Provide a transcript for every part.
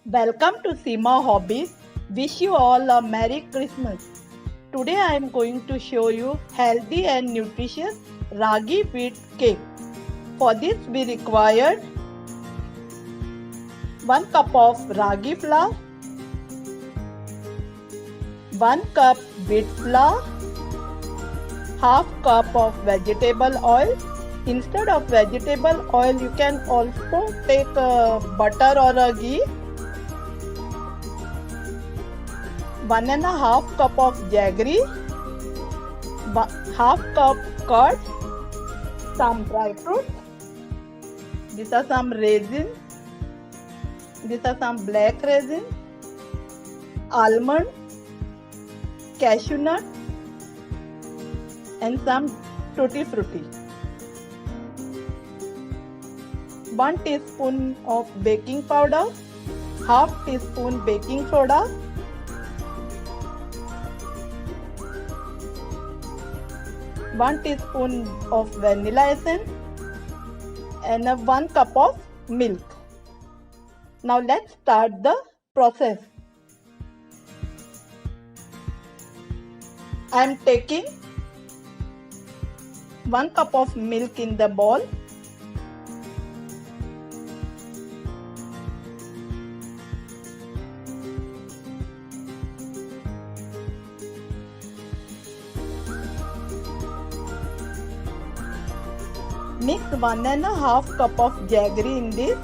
Welcome to Seema Hobbies. Wish you all a Merry Christmas. Today I am going to show you healthy and nutritious ragi wheat cake. For this we required 1 cup of ragi flour, 1 cup wheat flour, half cup of vegetable oil. Instead of vegetable oil you can also take butter or a ghee. 1.5 cup of jaggery, half cup curd, some dry fruits. These are some raisins. These are some black raisins, almond, cashew nut, and some tutti frutti. 1 teaspoon of baking powder, half teaspoon baking soda, 1 teaspoon of vanilla essence, and 1 cup of milk. Now let's start the process. I am taking 1 cup of milk in the bowl. Mix 1.5 cup of jaggery in this.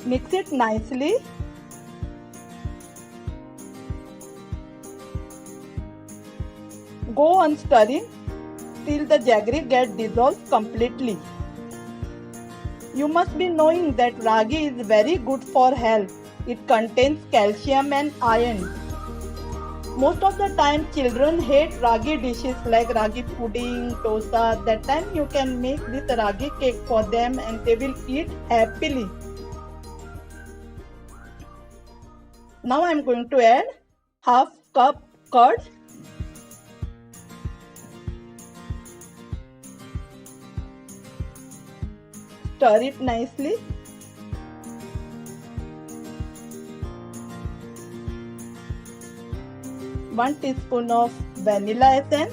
Mix it nicely. Go on stirring till the jaggery gets dissolved completely. You must be knowing that ragi is very good for health. It contains calcium and iron. Most of the time children hate ragi dishes like ragi pudding, dosa. That time you can make this ragi cake for them and they will eat happily. Now I am going to add half cup curd. Stir it nicely. One teaspoon of vanilla essence.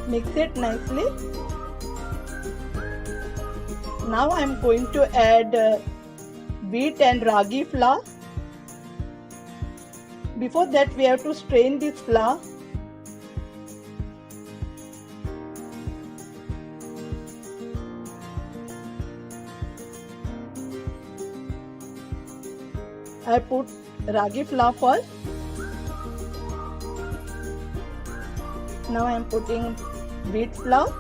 Mix it nicely. Now I am going to add wheat and ragi flour. Before that we have to strain this flour. I put ragi flour first. Now I am putting wheat flour.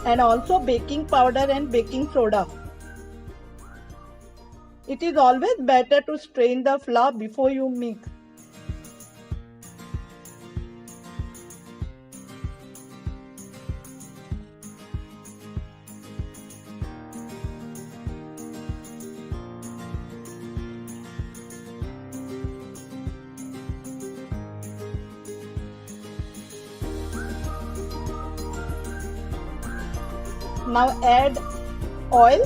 And also baking powder and baking soda. It is always better to strain the flour before you mix. Now add oil.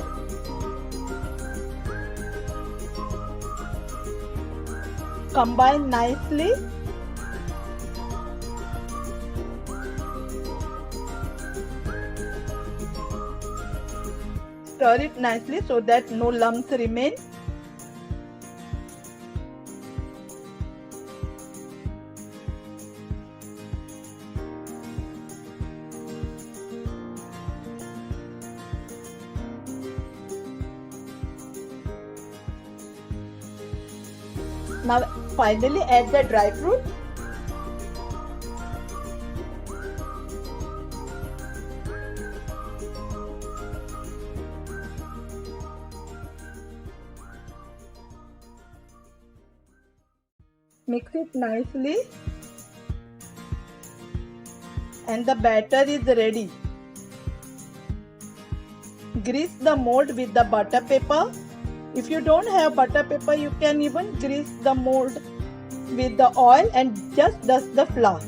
Combine nicely. Stir it nicely so that no lumps remain. Now finally add the dry fruit. Mix it nicely and the batter is ready. Grease the mold with the butter paper. If you don't have butter paper, you can even grease the mold with the oil and just dust the flour.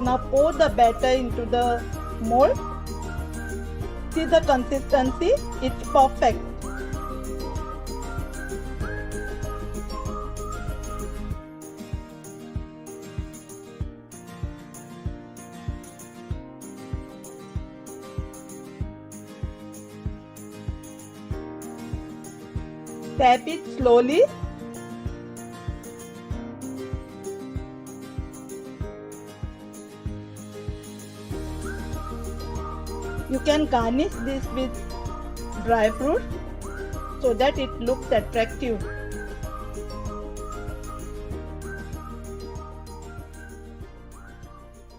Now pour the batter into the mold. See the consistency, it's perfect. Tap it slowly. You can garnish this with dry fruit so that it looks attractive.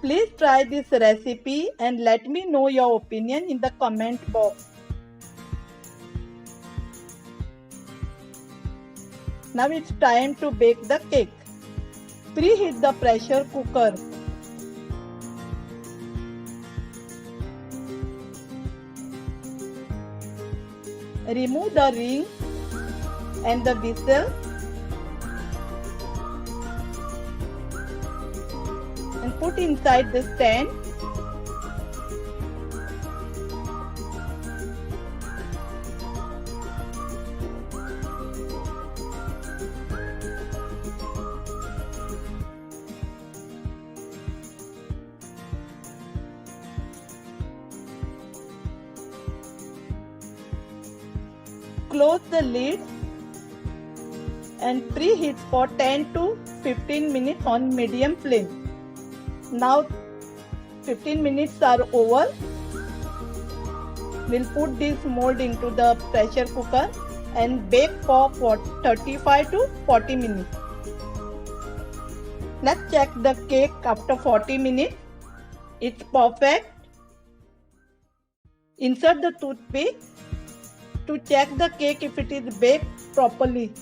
Please try this recipe and let me know your opinion in the comment box. Now it's time to bake the cake. Preheat the pressure cooker. Remove the ring and the whistle and put inside the stand. Close the lid and preheat for 10 to 15 minutes on medium flame. Now 15 minutes are over. We'll put this mold into the pressure cooker and bake for 35 to 40 minutes. Let's check the cake after 40 minutes. It's perfect. Insert the toothpick to check the cake if it is baked properly.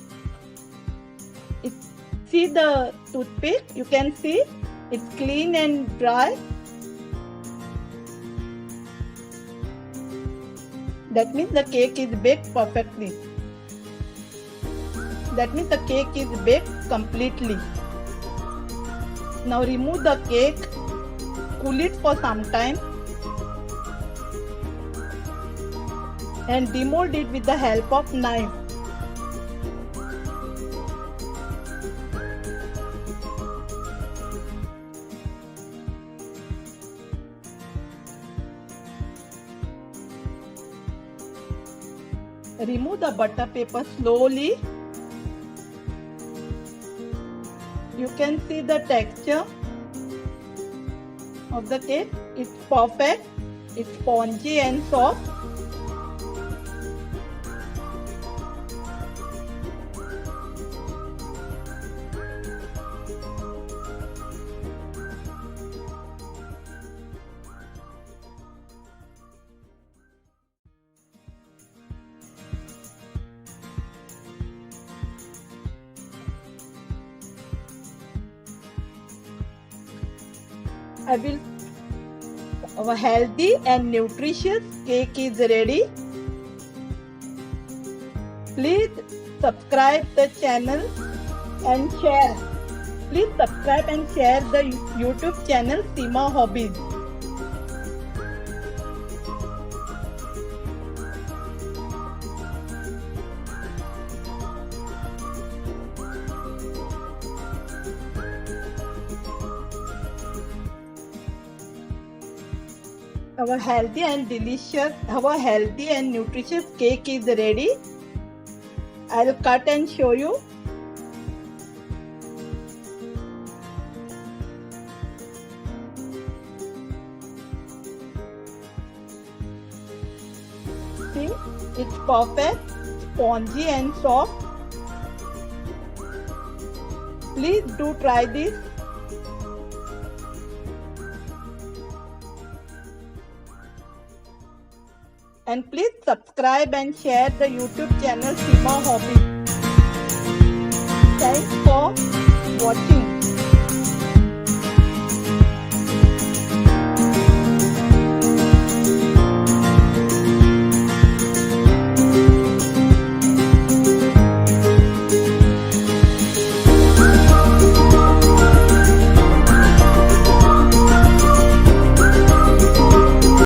See the toothpick, you can see it's clean and dry. That means the cake is baked perfectly. That means the cake is baked completely. Now remove the cake, cool it for some time and demold it with the help of knife. Remove the butter paper slowly. You can see the texture of the cake. It's perfect. It's spongy and soft. Our healthy and nutritious cake is ready. Please subscribe the channel and share. Please subscribe and share the YouTube channel Seema Hobbies. Our healthy and nutritious cake is ready. I'll cut and show you. See, it's perfect, spongy and soft. Please do try this. and please subscribe and share the YouTube channel Seema Hobby. Thanks for watching.